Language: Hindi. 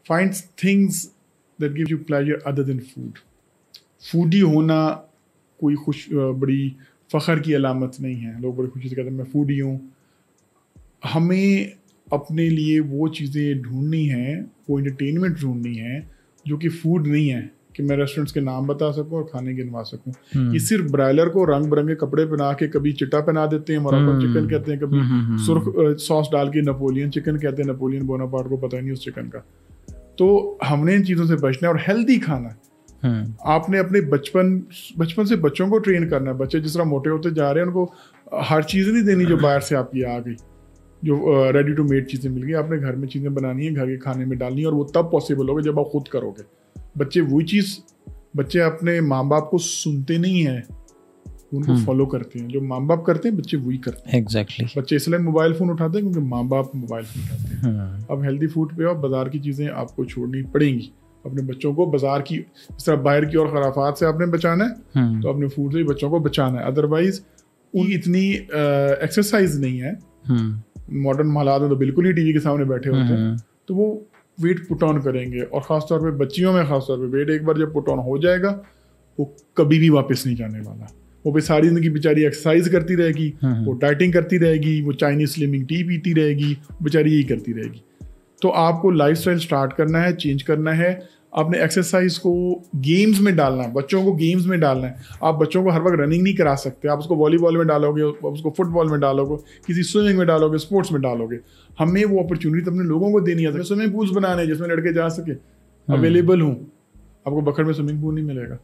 Find things that give you pleasure other than food. Foodie होना कोई बड़ी फ़ख्र की अलामत नहीं है। लोग बड़ी खुशी से कहते हैं मैं फूडी हूँ। हमें अपने लिए वो चीज़ें ढूंढनी हैं, वो एंटरटेनमेंट ढूंढनी है जो कि फूड नहीं है, कि मैं रेस्टोरेंट्स के नाम बता सकूं और खाने गिनवा सकूं। ये सिर्फ ब्रायलर को रंग बिरंगे कपड़े पहना के कभी चिट्टा पहना देते हैं, मोरक्कन चिकन कहते हैं, कभी सुर्ख सॉस डाल के नेपोलियन चिकन कहते हैं। नेपोलियन बोनापार्ट को पता ही नहीं उस चिकन का। तो हमने इन चीज़ों से बचना है और हेल्दी खाना है। आपने अपने बचपन से बच्चों को ट्रेन करना है। बच्चे जिस तरह मोटे होते जा रहे हैं उनको हर चीज़ नहीं देनी जो बाहर से आपकी आ गई, जो रेडी टू मेड चीज़ें मिल गई। आपने घर में चीज़ें बनानी है, घर के खाने में डालनी है, और वो तब पॉसिबल होगा जब आप खुद करोगे। बच्चे अपने माँ बाप को सुनते नहीं हैं, उनको फॉलो करते हैं। जो माँ बाप करते हैं बच्चे वही करते हैं। एग्जैक्टली बच्चे इसलिए मोबाइल फ़ोन उठाते हैं क्योंकि माँ बाप मोबाइल फ़ोन उठाते हैं। अब हेल्दी फूड पे और बाजार की चीज़ें आपको छोड़नी पड़ेंगी। अपने बच्चों को बाजार की इस तरह बाहर की और खराफात से आपने बचाना है, तो अपने फूड से ही बच्चों को बचाना है। अदरवाइज उनकी इतनी एक्सरसाइज नहीं है। मॉडर्न हालात में तो बिल्कुल ही टीवी के सामने बैठे होते हैं, तो वो वेट पुट ऑन करेंगे। और ख़ासतौर पे बच्चियों में ख़ासतौर पे वेट एक बार जब पुट ऑन हो जाएगा वो कभी भी वापस नहीं जाने वाला। वो भी सारी ज़िंदगी बेचारी एक्सरसाइज करती रहेगी, वो डाइटिंग करती रहेगी, वो चाइनीज स्लिमिंग टी पीती रहेगी, बेचारी यही करती रहेगी। तो आपको लाइफस्टाइल स्टार्ट करना है, चेंज करना है। आपने एक्सरसाइज को गेम्स में डालना है, बच्चों को गेम्स में डालना है। आप बच्चों को हर वक्त रनिंग नहीं करा सकते। आप उसको वॉलीबॉल में डालोगे, उसको फुटबॉल में डालोगे, किसी स्विमिंग में डालोगे, स्पोर्ट्स में डालोगे। हमें वो अपॉर्चुनिटी अपने लोगों को देनी है। स्विमिंग पूल्स बनाने जिसमें लड़के जा सके, अवेलेबल हूँ। आपको बखर में स्विमिंग पूल नहीं मिलेगा।